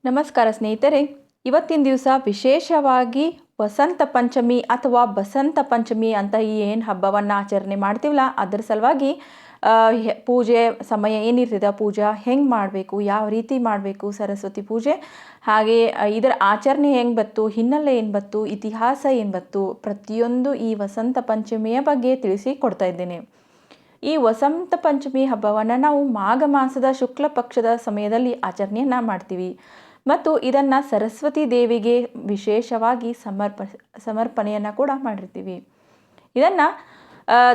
ನಮಸ್ಕಾರ ಸ್ನೇಹಿತರೆ. ಇವತ್ತಿನ ದಿವಸ ವಿಶೇಷವಾಗಿ ವಸಂತ ಪಂಚಮಿ ಅಥವಾ ಬಸಂತ ಪಂಚಮಿ ಅಂತ ಏನು ಹಬ್ಬವನ್ನು ಆಚರಣೆ ಮಾಡ್ತೀವಲ್ಲ ಅದರ ಸಲುವಾಗಿ ಪೂಜೆ ಸಮಯ ಏನಿರ್ತದೆ, ಪೂಜಾ ಹೆಂಗೆ ಮಾಡಬೇಕು, ಯಾವ ರೀತಿ ಮಾಡಬೇಕು, ಸರಸ್ವತಿ ಪೂಜೆ ಹಾಗೆ ಇದರ ಆಚರಣೆ ಹೆಂಗೆ ಬತ್ತು, ಹಿನ್ನೆಲೆ ಏನು ಬತ್ತು, ಇತಿಹಾಸ ಏನು ಬತ್ತು, ಪ್ರತಿಯೊಂದು ಈ ವಸಂತ ಪಂಚಮಿಯ ಬಗ್ಗೆ ತಿಳಿಸಿ ಕೊಡ್ತಾ ಇದ್ದೇನೆ. ಈ ವಸಂತ ಪಂಚಮಿ ಹಬ್ಬವನ್ನು ನಾವು ಮಾಘ ಮಾಸದ ಶುಕ್ಲ ಪಕ್ಷದ ಸಮಯದಲ್ಲಿ ಆಚರಣೆಯನ್ನು ಮಾಡ್ತೀವಿ ಮತ್ತು ಇದನ್ನು ಸರಸ್ವತಿ ದೇವಿಗೆ ವಿಶೇಷವಾಗಿ ಸಮರ್ಪಣೆಯನ್ನು ಕೂಡ ಮಾಡಿರ್ತೀವಿ. ಇದನ್ನು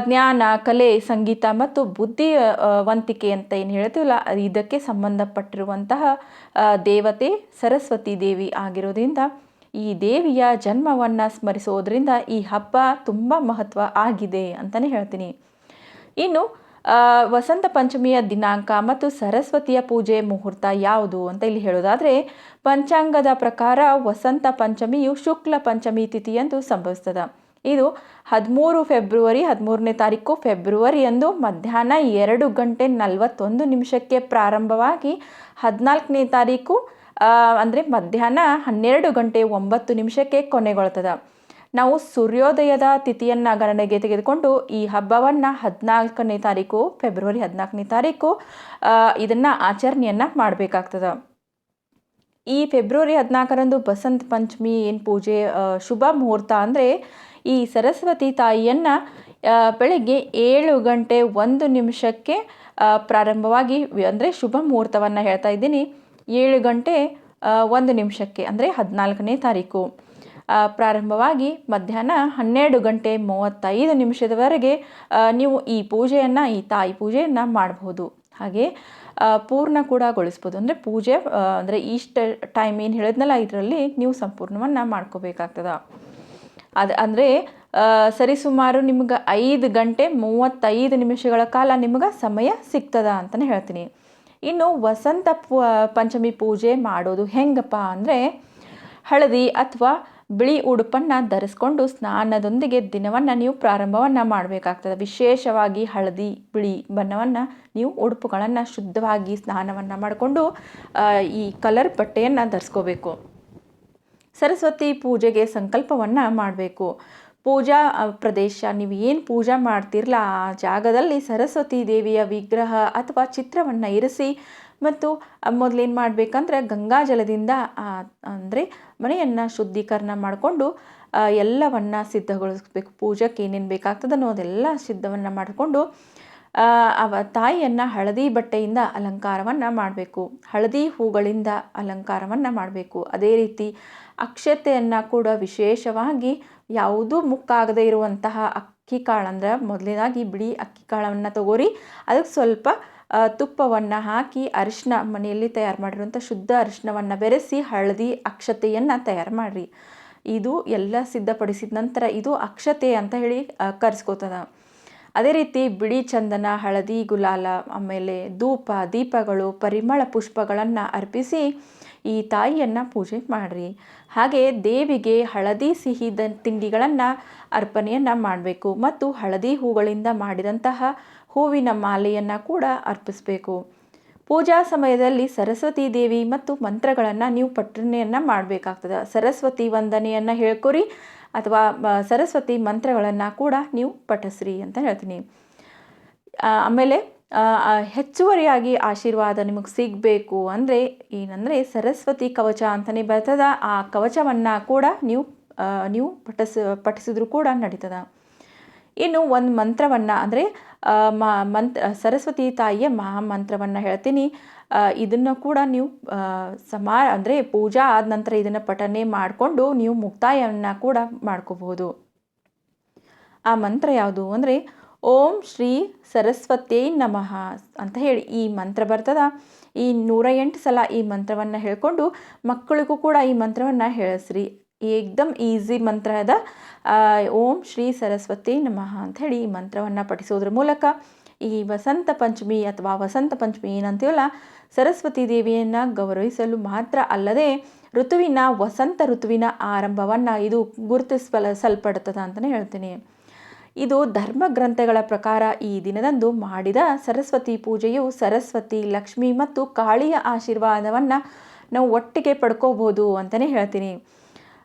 ಜ್ಞಾನ, ಕಲೆ, ಸಂಗೀತ ಮತ್ತು ಬುದ್ಧಿವಂತಿಕೆ ಅಂತ ಏನು ಹೇಳ್ತೀವಲ್ಲ ಇದಕ್ಕೆ ಸಂಬಂಧಪಟ್ಟಿರುವಂತಹ ದೇವತೆ ಸರಸ್ವತಿ ದೇವಿ ಆಗಿರೋದ್ರಿಂದ ಈ ದೇವಿಯ ಜನ್ಮವನ್ನು ಸ್ಮರಿಸೋದ್ರಿಂದ ಈ ಹಬ್ಬ ತುಂಬ ಮಹತ್ವ ಆಗಿದೆ ಅಂತಲೇ ಹೇಳ್ತೀನಿ. ಇನ್ನು ವಸಂತ ಪಂಚಮಿಯ ದಿನಾಂಕ ಮತ್ತು ಸರಸ್ವತಿಯ ಪೂಜೆ ಮುಹೂರ್ತ ಯಾವುದು ಅಂತ ಇಲ್ಲಿ ಹೇಳೋದಾದರೆ, ಪಂಚಾಂಗದ ಪ್ರಕಾರ ವಸಂತ ಪಂಚಮಿಯು ಶುಕ್ಲ ಪಂಚಮಿ ತಿಥಿಯಂದು ಸಂಭವಿಸ್ತದೆ. ಇದು 13ನೇ ತಾರೀಕು ಫೆಬ್ರವರಿಯಂದು ಮಧ್ಯಾಹ್ನ 2:41 ಪ್ರಾರಂಭವಾಗಿ 14ನೇ ತಾರೀಕು ಅಂದರೆ ಮಧ್ಯಾಹ್ನ 12:09 ಕೊನೆಗೊಳ್ತದೆ. ನಾವು ಸೂರ್ಯೋದಯದ ತಿಥಿಯನ್ನು ಗಣನೆಗೆ ತೆಗೆದುಕೊಂಡು ಈ ಹಬ್ಬವನ್ನು 14ನೇ ತಾರೀಕು ಫೆಬ್ರವರಿ 14ನೇ ತಾರೀಕು ಇದನ್ನು ಆಚರಣೆಯನ್ನು ಮಾಡಬೇಕಾಗ್ತದೆ. ಈ ಫೆಬ್ರವರಿ 14ರಂದು ಬಸಂತ ಪಂಚಮಿ ಏನು ಪೂಜೆ ಶುಭ ಮುಹೂರ್ತ ಅಂದರೆ ಈ ಸರಸ್ವತಿ ತಾಯಿಯನ್ನು ಬೆಳಗ್ಗೆ 7:01 ಪ್ರಾರಂಭವಾಗಿ ಅಂದರೆ ಶುಭ ಮುಹೂರ್ತವನ್ನು ಹೇಳ್ತಾ ಇದ್ದೀನಿ. 7:01 ಅಂದರೆ 14ನೇ ತಾರೀಕು ಪ್ರಾರಂಭವಾಗಿ ಮಧ್ಯಾಹ್ನ 12:35 ನೀವು ಈ ಪೂಜೆಯನ್ನು, ಈ ತಾಯಿ ಪೂಜೆಯನ್ನು ಮಾಡಬಹುದು. ಹಾಗೆ ಪೂರ್ಣ ಕೂಡ ಗೊಳಿಸ್ಬೋದು. ಅಂದರೆ ಪೂಜೆ ಅಂದರೆ ಇಷ್ಟ ಟೈಮ್ ಏನು ಹೇಳಿದ್ನಲ್ಲ ಇದರಲ್ಲಿ ನೀವು ಸಂಪೂರ್ಣವನ್ನು ಮಾಡ್ಕೋಬೇಕಾಗ್ತದೆ. ಅಂದರೆ ಸರಿಸುಮಾರು ನಿಮ್ಗೆ 5:35 ಕಾಲ ನಿಮ್ಗೆ ಸಮಯ ಸಿಗ್ತದ ಅಂತಲೇ ಹೇಳ್ತೀನಿ. ಇನ್ನು ವಸಂತ ಪಂಚಮಿ ಪೂಜೆ ಮಾಡೋದು ಹೆಂಗಪ್ಪ ಅಂದರೆ, ಹಳದಿ ಅಥವಾ ಬಿಳಿ ಉಡುಪನ್ನು ಧರಿಸ್ಕೊಂಡು ಸ್ನಾನದೊಂದಿಗೆ ದಿನವನ್ನು ನೀವು ಪ್ರಾರಂಭವನ್ನು ಮಾಡಬೇಕಾಗ್ತದೆ. ವಿಶೇಷವಾಗಿ ಹಳದಿ, ಬಿಳಿ ಬಣ್ಣವನ್ನು ನೀವು ಉಡುಪುಗಳನ್ನು ಶುದ್ಧವಾಗಿ ಸ್ನಾನವನ್ನು ಮಾಡಿಕೊಂಡು ಈ ಕಲರ್ ಬಟ್ಟೆಯನ್ನು ಧರಿಸ್ಕೋಬೇಕು. ಸರಸ್ವತಿ ಪೂಜೆಗೆ ಸಂಕಲ್ಪವನ್ನು ಮಾಡಬೇಕು. ಪೂಜಾ ಪ್ರದೇಶ, ನೀವು ಏನು ಪೂಜೆ ಮಾಡ್ತಿರಲ್ಲ ಆ ಜಾಗದಲ್ಲಿ ಸರಸ್ವತಿ ದೇವಿಯ ವಿಗ್ರಹ ಅಥವಾ ಚಿತ್ರವನ್ನು ಇರಿಸಿ ಮತ್ತು ಮೊದಲೇನು ಮಾಡಬೇಕಂದ್ರೆ ಗಂಗಾಜಲದಿಂದ ಅಂದರೆ ಮನೆಯನ್ನು ಶುದ್ಧೀಕರಣ ಮಾಡಿಕೊಂಡು ಎಲ್ಲವನ್ನು ಸಿದ್ಧಗೊಳಿಸ್ಬೇಕು. ಪೂಜೆಗೆ ಏನೇನು ಬೇಕಾಗ್ತದನೋ ಅದೆಲ್ಲ ಸಿದ್ಧವನ್ನು ಮಾಡಿಕೊಂಡು ತಾಯಿಯನ್ನು ಹಳದಿ ಬಟ್ಟೆಯಿಂದ ಅಲಂಕಾರವನ್ನು ಮಾಡಬೇಕು. ಹಳದಿ ಹೂಗಳಿಂದ ಅಲಂಕಾರವನ್ನು ಮಾಡಬೇಕು. ಅದೇ ರೀತಿ ಅಕ್ಷತೆಯನ್ನು ಕೂಡ ವಿಶೇಷವಾಗಿ ಯಾವುದೂ ಮುಕ್ಕಾಗದೇ ಇರುವಂತಹ ಅಕ್ಕಿ ಕಾಳು ಅಂದರೆ ಮೊದಲನೇದಾಗಿ ಬಿಳಿ ಅಕ್ಕಿ ಕಾಳನ್ನು ತಗೋರಿ, ಅದಕ್ಕೆ ಸ್ವಲ್ಪ ತುಪ್ಪವನ್ನು ಹಾಕಿ ಅರಿಶಿನ, ಮನೆಯಲ್ಲಿ ತಯಾರು ಮಾಡಿರುವಂಥ ಶುದ್ಧ ಅರಿಶಿನವನ್ನು ಬೆರೆಸಿ ಹಳದಿ ಅಕ್ಷತೆಯನ್ನು ತಯಾರು ಮಾಡಿರಿ. ಇದು ಎಲ್ಲ ಸಿದ್ಧಪಡಿಸಿದ ನಂತರ ಇದು ಅಕ್ಷತೆ ಅಂತ ಹೇಳಿ ಕರೆಸ್ಕೋತದ. ಅದೇ ರೀತಿ ಬಿಳಿ ಚಂದನ, ಹಳದಿ ಗುಲಾಲ, ಆಮೇಲೆ ಧೂಪ, ದೀಪಗಳು, ಪರಿಮಳ ಪುಷ್ಪಗಳನ್ನು ಅರ್ಪಿಸಿ ಈ ತಾಯಿಯನ್ನು ಪೂಜೆ ಮಾಡಿರಿ. ಹಾಗೆ ದೇವಿಗೆ ಹಳದಿ ಸಿಹಿ ತಿಂಡಿಗಳನ್ನು ಅರ್ಪಣೆಯನ್ನು ಮಾಡಬೇಕು ಮತ್ತು ಹಳದಿ ಹೂಗಳಿಂದ ಮಾಡಿದಂತಹ ಹೂವಿನ ಮಾಲೆಯನ್ನು ಕೂಡ ಅರ್ಪಿಸಬೇಕು. ಪೂಜಾ ಸಮಯದಲ್ಲಿ ಸರಸ್ವತಿ ದೇವಿ ಮತ್ತು ಮಂತ್ರಗಳನ್ನು ನೀವು ಪಠಣೆಯನ್ನು ಮಾಡಬೇಕಾಗ್ತದೆ. ಸರಸ್ವತಿ ವಂದನೆಯನ್ನು ಹೇಳ್ಕೊರಿ ಅಥವಾ ಸರಸ್ವತಿ ಮಂತ್ರಗಳನ್ನು ಕೂಡ ನೀವು ಪಠಿಸ್ರಿ ಅಂತ ಹೇಳ್ತೀನಿ. ಆಮೇಲೆ ಹೆಚ್ಚುವರಿಯಾಗಿ ಆಶೀರ್ವಾದ ನಿಮಗೆ ಸಿಗಬೇಕು ಅಂದರೆ ಏನಂದರೆ ಸರಸ್ವತಿ ಕವಚ ಅಂತಲೇ ಬರ್ತದೆ. ಆ ಕವಚವನ್ನು ಕೂಡ ನೀವು ಪಠಿಸಿದ್ರೂ ಕೂಡ ನಡೀತದೆ. ಇನ್ನು ಒಂದು ಮಂತ್ರವನ್ನು ಅಂದರೆ ಸರಸ್ವತಿ ತಾಯಿಯ ಮಹಾಮಂತ್ರವನ್ನು ಹೇಳ್ತೀನಿ. ಇದನ್ನು ಕೂಡ ನೀವು ಅಂದರೆ ಪೂಜಾ ಆದ ನಂತರ ಇದನ್ನು ಪಠನೆ ಮಾಡಿಕೊಂಡು ನೀವು ಮುಕ್ತಾಯವನ್ನು ಕೂಡ ಮಾಡ್ಕೋಬಹುದು. ಆ ಮಂತ್ರ ಯಾವುದು ಅಂದರೆ ಓಂ ಶ್ರೀ ಸರಸ್ವತ್ಯೈ ನಮಃ ಅಂತ ಹೇಳಿ ಈ ಮಂತ್ರ ಬರ್ತದ. ಈ 108 ಸಲ ಈ ಮಂತ್ರವನ್ನು ಹೇಳ್ಕೊಂಡು ಮಕ್ಕಳಿಗೂ ಕೂಡ ಈ ಮಂತ್ರವನ್ನು ಹೇಳಿಸ್ರಿ. ಏಕ್ದಮ್ ಈಸಿ ಮಂತ್ರ ಅದ. ಓಂ ಶ್ರೀ ಸರಸ್ವತಿ ನಮಃ ಅಂತ ಹೇಳಿ ಈ ಮಂತ್ರವನ್ನು ಪಠಿಸೋದ್ರ ಮೂಲಕ ಈ ವಸಂತ ಪಂಚಮಿ ಅಥವಾ ವಸಂತ ಪಂಚಮಿ ಏನಂತೀವಲ್ಲ ಸರಸ್ವತಿ ದೇವಿಯನ್ನು ಗೌರವಿಸಲು ಮಾತ್ರ ಅಲ್ಲದೆ ವಸಂತ ಋತುವಿನ ಆರಂಭವನ್ನು ಇದು ಗುರುತಿಸಲ್ಪಡುತ್ತದೆ ಅಂತಲೇ ಹೇಳ್ತೀನಿ. ಇದು ಧರ್ಮ ಗ್ರಂಥಗಳ ಪ್ರಕಾರ ಈ ದಿನದಂದು ಮಾಡಿದ ಸರಸ್ವತಿ ಪೂಜೆಯು ಸರಸ್ವತಿ, ಲಕ್ಷ್ಮಿ ಮತ್ತು ಕಾಳಿಯ ಆಶೀರ್ವಾದವನ್ನು ನಾವು ಒಟ್ಟಿಗೆ ಪಡ್ಕೋಬೋದು ಅಂತಲೇ ಹೇಳ್ತೀನಿ.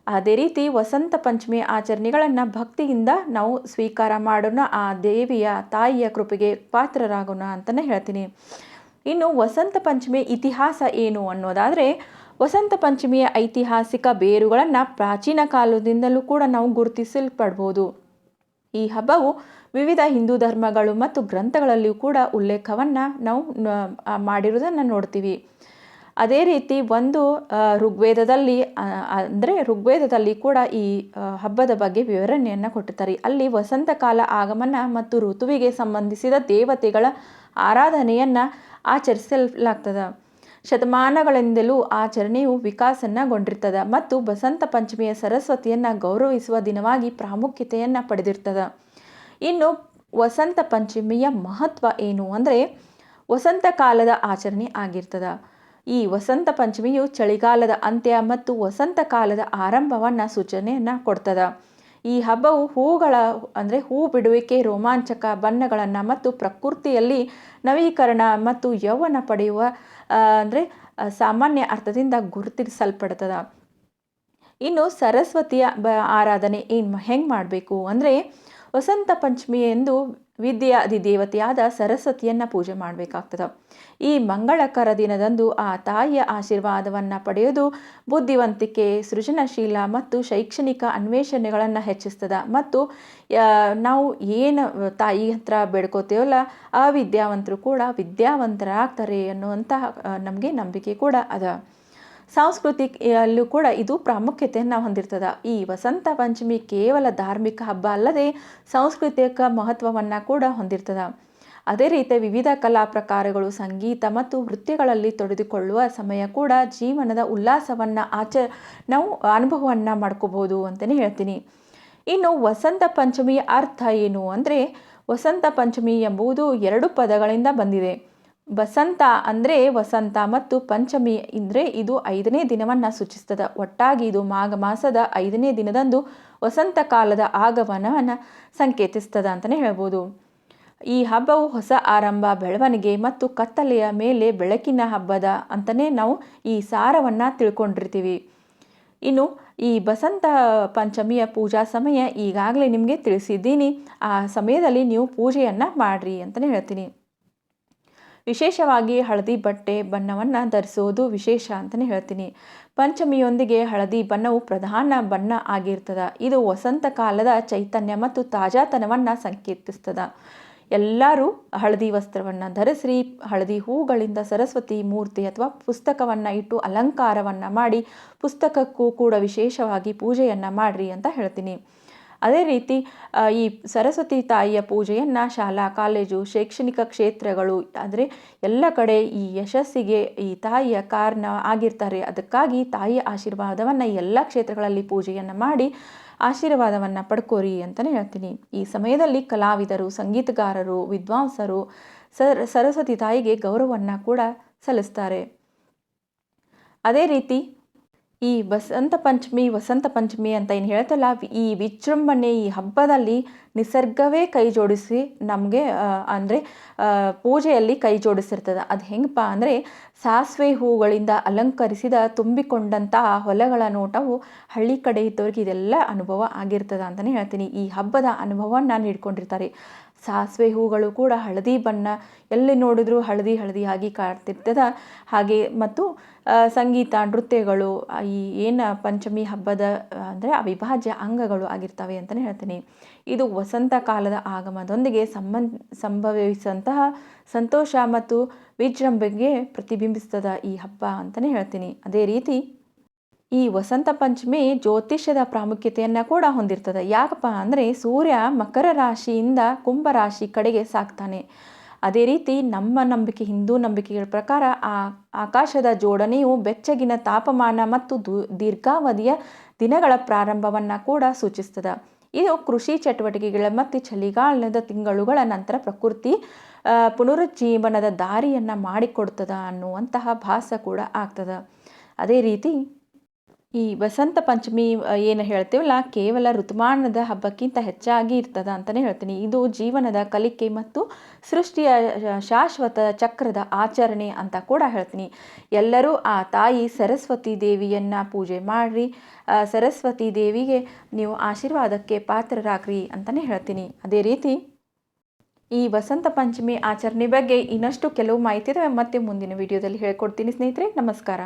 ಅದೇ ರೀತಿ ವಸಂತ ಪಂಚಮಿ ಆಚರಣೆಗಳನ್ನು ಭಕ್ತಿಯಿಂದ ನಾವು ಸ್ವೀಕಾರ ಮಾಡೋಣ, ಆ ದೇವಿಯ ತಾಯಿಯ ಕೃಪೆಗೆ ಪಾತ್ರರಾಗೋಣ ಅಂತಲೇ ಹೇಳ್ತೀನಿ. ಇನ್ನು ವಸಂತ ಪಂಚಮಿ ಇತಿಹಾಸ ಏನು ಅನ್ನೋದಾದರೆ, ವಸಂತ ಪಂಚಮಿಯ ಐತಿಹಾಸಿಕ ಬೇರುಗಳನ್ನು ಪ್ರಾಚೀನ ಕಾಲದಿಂದಲೂ ಕೂಡ ನಾವು ಗುರುತಿಸಲ್ಪಡ್ಬೋದು. ಈ ಹಬ್ಬವು ವಿವಿಧ ಹಿಂದೂ ಧರ್ಮಗಳು ಮತ್ತು ಗ್ರಂಥಗಳಲ್ಲಿಯೂ ಕೂಡ ಉಲ್ಲೇಖವನ್ನು ನಾವು ಮಾಡಿರುವುದನ್ನು ನೋಡ್ತೀವಿ. ಅದೇ ರೀತಿ ಒಂದು ಋಗ್ವೇದದಲ್ಲಿ ಕೂಡ ಈ ಹಬ್ಬದ ಬಗ್ಗೆ ವಿವರಣೆಯನ್ನು ಕೊಟ್ಟಿರ್ತಾರೆ. ಅಲ್ಲಿ ವಸಂತ ಕಾಲ ಆಗಮನ ಮತ್ತು ಋತುವಿಗೆ ಸಂಬಂಧಿಸಿದ ದೇವತೆಗಳ ಆರಾಧನೆಯನ್ನು ಆಚರಿಸಲಾಗ್ತದೆ. ಶತಮಾನಗಳಿಂದಲೂ ಆಚರಣೆಯು ವಿಕಾಸನಗೊಂಡಿರ್ತದೆ ಮತ್ತು ವಸಂತ ಪಂಚಮಿಯ ಸರಸ್ವತಿಯನ್ನು ಗೌರವಿಸುವ ದಿನವಾಗಿ ಪ್ರಾಮುಖ್ಯತೆಯನ್ನು ಪಡೆದಿರ್ತದೆ. ಇನ್ನು ವಸಂತ ಪಂಚಮಿಯ ಮಹತ್ವ ಏನು ಅಂದರೆ, ವಸಂತ ಕಾಲದ ಆಚರಣೆ ಆಗಿರ್ತದೆ. ಈ ವಸಂತ ಪಂಚಮಿಯು ಚಳಿಗಾಲದ ಅಂತ್ಯ ಮತ್ತು ವಸಂತ ಕಾಲದ ಆರಂಭವನ್ನು ಸೂಚನೆಯನ್ನು ಕೊಡ್ತದೆ. ಈ ಹಬ್ಬವು ಹೂ ಬಿಡುವಿಕೆ, ರೋಮಾಂಚಕ ಬಣ್ಣಗಳನ್ನು ಮತ್ತು ಪ್ರಕೃತಿಯಲ್ಲಿ ನವೀಕರಣ ಮತ್ತು ಯೌವನ ಪಡೆಯುವ ಸಾಮಾನ್ಯ ಅರ್ಥದಿಂದ ಗುರುತಿಸಲ್ಪಡ್ತದೆ. ಇನ್ನು ಸರಸ್ವತಿಯ ಆರಾಧನೆ ಹೆಂಗೆ ಮಾಡಬೇಕು ಅಂದರೆ, ವಸಂತ ಪಂಚಮಿ ಎಂದು ವಿದ್ಯೆಯ ಅಧಿದೇವತೆಯಾದ ಸರಸ್ವತಿಯನ್ನು ಪೂಜೆ ಮಾಡಬೇಕಾಗ್ತದೆ. ಈ ಮಂಗಳಕರ ದಿನದಂದು ಆ ತಾಯಿಯ ಆಶೀರ್ವಾದವನ್ನು ಪಡೆಯೋದು ಬುದ್ಧಿವಂತಿಕೆ, ಸೃಜನಶೀಲ ಮತ್ತು ಶೈಕ್ಷಣಿಕ ಅನ್ವೇಷಣೆಗಳನ್ನು ಹೆಚ್ಚಿಸ್ತದೆ. ಮತ್ತು ನಾವು ಏನು ತಾಯಿ ಹತ್ರ ಬೇಡ್ಕೋತೇವಲ್ಲ, ಅವಿದ್ಯಾವಂತರು ಕೂಡ ವಿದ್ಯಾವಂತರಾಗ್ತಾರೆ ಅನ್ನುವಂತಹ ನಮಗೆ ನಂಬಿಕೆ ಕೂಡ ಅದ. ಸಂಸ್ಕೃತಿಯಲ್ಲೂ ಕೂಡ ಇದು ಪ್ರಾಮುಖ್ಯತೆಯನ್ನು ಹೊಂದಿರ್ತದೆ. ಈ ವಸಂತ ಪಂಚಮಿ ಕೇವಲ ಧಾರ್ಮಿಕ ಹಬ್ಬ ಅಲ್ಲದೆ ಸಾಂಸ್ಕೃತಿಕ ಮಹತ್ವವನ್ನು ಕೂಡ ಹೊಂದಿರ್ತದೆ. ಅದೇ ರೀತಿ ವಿವಿಧ ಕಲಾ ಪ್ರಕಾರಗಳು, ಸಂಗೀತ ಮತ್ತು ನೃತ್ಯಗಳಲ್ಲಿ ತೊಡೆದುಕೊಳ್ಳುವ ಸಮಯ ಕೂಡ ಜೀವನದ ಉಲ್ಲಾಸವನ್ನು ನಾವು ಅನುಭವವನ್ನು ಮಾಡ್ಕೋಬೋದು ಅಂತಲೇ ಹೇಳ್ತೀನಿ. ಇನ್ನು ವಸಂತ ಪಂಚಮಿಯ ಅರ್ಥ ಏನು ಅಂದರೆ, ವಸಂತ ಪಂಚಮಿ ಎಂಬುದು 2 ಪದಗಳಿಂದ ಬಂದಿದೆ. ವಸಂತ ಅಂದರೆ ವಸಂತ ಮತ್ತು ಪಂಚಮಿ ಅಂದರೆ ಇದು 5ನೇ ದಿನವನ್ನು ಸೂಚಿಸ್ತದೆ. ಒಟ್ಟಾಗಿ ಇದು ಮಾಘ ಮಾಸದ 5ನೇ ದಿನದಂದು ವಸಂತ ಕಾಲದ ಆಗಮನವನ್ನು ಸಂಕೇತಿಸ್ತದೆ ಅಂತಲೇ ಹೇಳ್ಬೋದು. ಈ ಹಬ್ಬವು ಹೊಸ ಆರಂಭ, ಬೆಳವಣಿಗೆ ಮತ್ತು ಕತ್ತಲೆಯ ಮೇಲೆ ಬೆಳಕಿನ ಹಬ್ಬದ ಅಂತಲೇ ನಾವು ಈ ಸಾರವನ್ನು ತಿಳ್ಕೊಂಡಿರ್ತೀವಿ. ಇನ್ನು ಈ ವಸಂತ ಪಂಚಮಿಯ ಪೂಜಾ ಸಮಯ ಈಗಾಗಲೇ ನಿಮಗೆ ತಿಳಿಸಿದ್ದೀನಿ. ಆ ಸಮಯದಲ್ಲಿ ನೀವು ಪೂಜೆಯನ್ನು ಮಾಡಿರಿ ಅಂತಲೇ ಹೇಳ್ತೀನಿ. ವಿಶೇಷವಾಗಿ ಹಳದಿ ಬಣ್ಣವನ್ನು ಧರಿಸೋದು ವಿಶೇಷ ಅಂತಲೇ ಹೇಳ್ತೀನಿ. ಪಂಚಮಿಯೊಂದಿಗೆ ಹಳದಿ ಬಣ್ಣವು ಪ್ರಧಾನ ಬಣ್ಣ ಆಗಿರ್ತದೆ. ಇದು ವಸಂತ ಕಾಲದ ಚೈತನ್ಯ ಮತ್ತು ತಾಜಾತನವನ್ನು ಸಂಕೇತಿಸ್ತದೆ. ಎಲ್ಲರೂ ಹಳದಿ ವಸ್ತ್ರವನ್ನು ಧರಿಸಿ, ಹಳದಿ ಹೂಗಳಿಂದ ಸರಸ್ವತಿ ಮೂರ್ತಿ ಅಥವಾ ಪುಸ್ತಕವನ್ನು ಇಟ್ಟು ಅಲಂಕಾರವನ್ನು ಮಾಡಿ, ಪುಸ್ತಕಕ್ಕೂ ಕೂಡ ವಿಶೇಷವಾಗಿ ಪೂಜೆಯನ್ನು ಮಾಡಿರಿ ಅಂತ ಹೇಳ್ತೀನಿ. ಅದೇ ರೀತಿ ಈ ಸರಸ್ವತಿ ತಾಯಿಯ ಪೂಜೆಯನ್ನು ಶಾಲಾ, ಕಾಲೇಜು, ಶೈಕ್ಷಣಿಕ ಕ್ಷೇತ್ರಗಳು ಅಂದರೆ ಎಲ್ಲ ಕಡೆ ಈ ಯಶಸ್ಸಿಗೆ ಈ ತಾಯಿಯ ಕಾರಣ ಆಗಿರ್ತಾರೆ. ಅದಕ್ಕಾಗಿ ತಾಯಿಯ ಆಶೀರ್ವಾದವನ್ನು ಎಲ್ಲ ಕ್ಷೇತ್ರಗಳಲ್ಲಿ ಪೂಜೆಯನ್ನು ಮಾಡಿ ಆಶೀರ್ವಾದವನ್ನು ಪಡ್ಕೋರಿ ಅಂತಲೇ ಹೇಳ್ತೀನಿ. ಈ ಸಮಯದಲ್ಲಿ ಕಲಾವಿದರು, ಸಂಗೀತಗಾರರು, ವಿದ್ವಾಂಸರು ಸರಸ್ವತಿ ತಾಯಿಗೆ ಗೌರವವನ್ನು ಕೂಡ ಸಲ್ಲಿಸ್ತಾರೆ. ಅದೇ ರೀತಿ ಈ ವಸಂತ ಪಂಚಮಿ ಅಂತ ಏನು ಹೇಳ್ತಲ್ಲ, ಈ ವಿಜೃಂಭಣೆ, ಈ ಹಬ್ಬದಲ್ಲಿ ನಿಸರ್ಗವೇ ಕೈ ಜೋಡಿಸಿ ನಮಗೆ ಅಂದರೆ ಪೂಜೆಯಲ್ಲಿ ಕೈ ಜೋಡಿಸಿರ್ತದೆ. ಅದು ಹೆಂಗಪ್ಪ ಅಂದರೆ, ಸಾಸಿವೆ ಹೂಗಳಿಂದ ಅಲಂಕರಿಸಿದ ತುಂಬಿಕೊಂಡಂತಹ ಹೊಲಗಳ ನೋಟವು ಹಳ್ಳಿ ಕಡೆ ಇದ್ದವ್ರಿಗೆ ಇದೆಲ್ಲ ಅನುಭವ ಆಗಿರ್ತದೆ ಅಂತಲೇ ಹೇಳ್ತೀನಿ. ಈ ಹಬ್ಬದ ಅನುಭವವನ್ನು ನೀಡ್ಕೊಂಡಿರ್ತಾರೆ. ಸಾಸಿವೆ ಹೂಗಳು ಕೂಡ ಹಳದಿ ಬಣ್ಣ, ಎಲ್ಲಿ ನೋಡಿದ್ರೂ ಹಳದಿಯಾಗಿ ಕಾಡ್ತಿರ್ತದೆ. ಹಾಗೆ ಮತ್ತು ಸಂಗೀತ, ನೃತ್ಯಗಳು ಈ ಏನು ಪಂಚಮಿ ಹಬ್ಬದ ಅಂದರೆ ಅವಿಭಾಜ್ಯ ಅಂಗಗಳು ಆಗಿರ್ತವೆ ಅಂತಲೇ ಹೇಳ್ತೀನಿ. ಇದು ವಸಂತ ಕಾಲದ ಆಗಮನದೊಂದಿಗೆ ಸಂಭವಿಸುವಂತಹ ಸಂತೋಷ ಮತ್ತು ವಿಜೃಂಭಣೆಗೆ ಪ್ರತಿಬಿಂಬಿಸ್ತದೆ ಈ ಹಬ್ಬ ಅಂತಲೇ ಹೇಳ್ತೀನಿ. ಅದೇ ರೀತಿ ಈ ವಸಂತ ಪಂಚಮಿ ಜ್ಯೋತಿಷ್ಯದ ಪ್ರಾಮುಖ್ಯತೆಯನ್ನು ಕೂಡ ಹೊಂದಿರ್ತದೆ. ಯಾಕಪ್ಪ ಅಂದರೆ, ಸೂರ್ಯ ಮಕರ ರಾಶಿಯಿಂದ ಕುಂಭ ರಾಶಿ ಕಡೆಗೆ ಸಾಗ್ತಾನೆ. ಅದೇ ರೀತಿ ನಮ್ಮ ನಂಬಿಕೆ, ಹಿಂದೂ ನಂಬಿಕೆಗಳ ಪ್ರಕಾರ ಆಕಾಶದ ಜೋಡಣೆಯು ಬೆಚ್ಚಗಿನ ತಾಪಮಾನ ಮತ್ತು ದೀರ್ಘಾವಧಿಯ ದಿನಗಳ ಪ್ರಾರಂಭವನ್ನು ಕೂಡ ಸೂಚಿಸ್ತದೆ. ಇದು ಕೃಷಿ ಚಟುವಟಿಕೆಗಳ ಮತ್ತು ಚಳಿಗಾಲದ ತಿಂಗಳುಗಳ ನಂತರ ಪ್ರಕೃತಿ ಪುನರುಜ್ಜೀವನದ ದಾರಿಯನ್ನು ಮಾಡಿಕೊಡ್ತದ ಅನ್ನುವಂತಹ ಭಾಸ ಕೂಡ ಆಗ್ತದೆ. ಅದೇ ರೀತಿ ಈ ವಸಂತ ಪಂಚಮಿ ಏನು ಹೇಳ್ತೀವಲ್ಲ ಕೇವಲ ಋತುಮಾನದ ಹಬ್ಬಕ್ಕಿಂತ ಹೆಚ್ಚಾಗಿ ಇರ್ತದ ಅಂತಲೇ ಹೇಳ್ತೀನಿ. ಇದು ಜೀವನದ ಕಲಿಕೆ ಮತ್ತು ಸೃಷ್ಟಿಯ ಶಾಶ್ವತ ಚಕ್ರದ ಆಚರಣೆ ಅಂತ ಕೂಡ ಹೇಳ್ತೀನಿ. ಎಲ್ಲರೂ ಆ ತಾಯಿ ಸರಸ್ವತಿ ದೇವಿಯನ್ನು ಪೂಜೆ ಮಾಡಿರಿ. ಸರಸ್ವತಿ ದೇವಿಗೆ ನೀವು ಆಶೀರ್ವಾದಕ್ಕೆ ಪಾತ್ರರಾಗ್ರಿ ಅಂತಲೇ ಹೇಳ್ತೀನಿ. ಅದೇ ರೀತಿ ಈ ವಸಂತ ಪಂಚಮಿ ಆಚರಣೆ ಬಗ್ಗೆ ಇನ್ನಷ್ಟು ಕೆಲವು ಮಾಹಿತಿ ಇದಾವೆ, ಮತ್ತೆ ಮುಂದಿನ ವಿಡಿಯೋದಲ್ಲಿ ಹೇಳ್ಕೊಡ್ತೀನಿ ಸ್ನೇಹಿತರೆ. ನಮಸ್ಕಾರ.